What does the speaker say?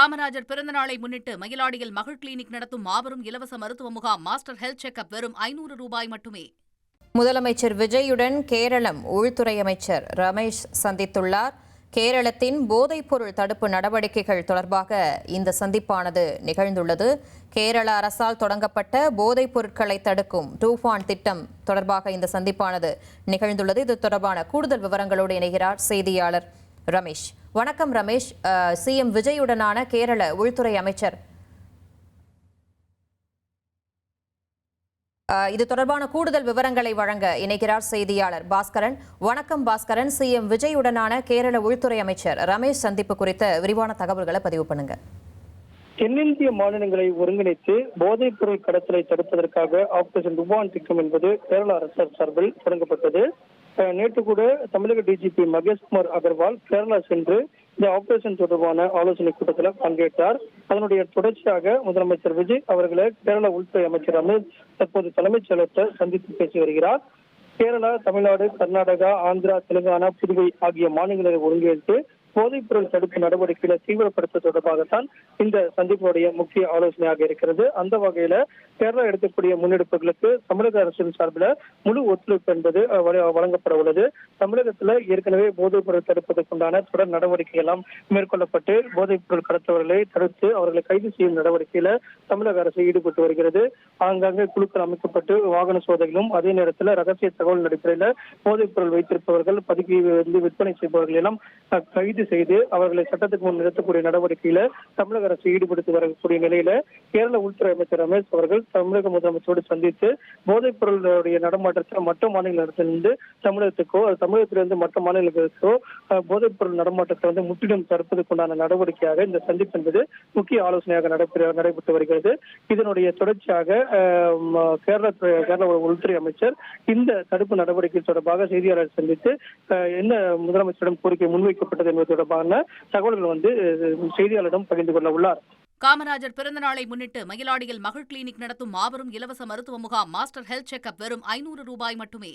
காமராஜர் பிறந்தநாளை முன்னிட்டு மயிலாடியில் மகள் கிளினிக் நடத்தும் மாபெரும் இலவச மருத்துவ முகாம். மாஸ்டர் ஹெல்த் செக்அப் வெறும் ₹500 மட்டுமே. முதலமைச்சர் விஜயுடன் கேரளம் உள்துறை அமைச்சர் ரமேஷ் சந்தித்துள்ளார். கேரளத்தின் போதைப்பொருள் தடுப்பு நடவடிக்கைகள் தொடர்பாக இந்த சந்திப்பானது நிகழ்ந்துள்ளது. கேரள அரசால் தொடங்கப்பட்ட போதைப் பொருட்களை தடுக்கும் டூஃபான் திட்டம் தொடர்பாக இந்த சந்திப்பானது நிகழ்ந்துள்ளது. இது தொடர்பான கூடுதல் விவரங்களோடு இணைகிறார் செய்தியாளர் ரமேஷ். வணக்கம் ரமேஷ். சிஎம் விஜயுடனான கேரள உள்துறை அமைச்சர் இது தொடர்பான கூடுதல் விவரங்களை வழங்க இணைகிறார் செய்தியாளர் பாஸ்கரன். வணக்கம் பாஸ்கரன். சிஎம் விஜயுடனான கேரள உள்துறை அமைச்சர் ரமேஷ் சந்திப்பு குறித்த விரிவான தகவல்களை பதிவு பண்ணுங்க. தென்னிந்திய மாநிலங்களை ஒருங்கிணைத்து போதைப் பொருள் கடத்தலை தடுப்பதற்காக ஆபரேஷன் டுபான் திட்டம் என்பது கேரள அரசு சார்பில் தொடங்கப்பட்டது. நேற்று கூட தமிழக டிஜிபி மகேஷ்குமார் அகர்வால் கேரளா சென்று இந்த ஆபரேஷன் தொடர்பான ஆலோசனை கூட்டத்தில் பங்கேற்றார். அதனுடைய தொடர்ச்சியாக முதலமைச்சர் விஜய் அவர்களை கேரள உள்துறை அமைச்சர் ரமேஷ் தற்போது தலைமைச் செயலகத்தை சந்தித்து பேசி வருகிறார். கேரளா, தமிழ்நாடு, கர்நாடகா, ஆந்திரா, தெலுங்கானா, புதுவை ஆகிய மாநிலங்களை ஒருங்கிணைத்து போதைப் பொருள் தடுப்பு நடவடிக்கைகளை தீவிரப்படுத்த தொடர்பாகத்தான் இந்த சந்திப்புடைய முக்கிய ஆலோசனையாக இருக்கிறது. அந்த வகையில கேரளா எடுக்கக்கூடிய முன்னெடுப்புகளுக்கு தமிழக அரசின் சார்பில் முழு ஒத்துழைப்பு என்பது வழங்கப்பட உள்ளது. தமிழகத்தில் ஏற்கனவே போதைப் பொருள் தடுப்பதற்குண்டான தொடர் நடவடிக்கை எல்லாம் மேற்கொள்ளப்பட்டு போதைப் பொருள் கடத்தவர்களை தடுத்து அவர்களை கைது செய்யும் நடவடிக்கையில தமிழக அரசு ஈடுபட்டு வருகிறது. ஆங்காங்கே குழுக்கள் அமைக்கப்பட்டு வாகன சோதனைகளும் அதே நேரத்தில் ரகசிய தகவல் அடிப்படையில் போதைப் பொருள் வைத்திருப்பவர்கள், பதுக்கி விற்பனை செய்பவர்கள் எல்லாம் கைது செய்து அவர்களை சட்டத்துக்கு முன் நிறுத்தக்கூடிய நடவடிக்கையில தமிழக அரசு ஈடுபடுத்தி வரக்கூடிய நிலையில கேரள உள்துறை அமைச்சர் ரமேஷ் அவர்கள் தமிழக முதலமைச்சரோடு சந்தித்து போதைப் பொருளுடைய நடமாட்டத்தை மற்ற மாநிலத்திலிருந்து தமிழகத்துக்கோ, தமிழகத்திலிருந்து மற்ற மாநிலங்களுக்கோ போதைப் பொருள் நடமாட்டத்தை முற்றிலும் தடுப்பதற்குண்டான நடவடிக்கையாக இந்த சந்திப்பு என்பது முக்கிய ஆலோசனையாக நடைபெற்று வருகிறது. இதனுடைய தொடர்ச்சியாக கேரள உள்துறை அமைச்சர் இந்த தடுப்பு நடவடிக்கை தொடர்பாக செய்தியாளர் சந்தித்து என்ன முதலமைச்சரிடம் கோரிக்கை முன்வைக்கப்பட்டது என்பது தொடர்பான தகவல்கள் செய்தியாளரிடம் பகிர்ந்து கொள்ள உள்ளார். காமராஜர் பிறந்தநாளை முன்னிட்டு மயிலாடியில் மகள் கிளினிக் நடத்தும் மாபெரும் இலவச மருத்துவ முகாம். மாஸ்டர் ஹெல்த் செக்அப் வெறும் ₹500 மட்டுமே.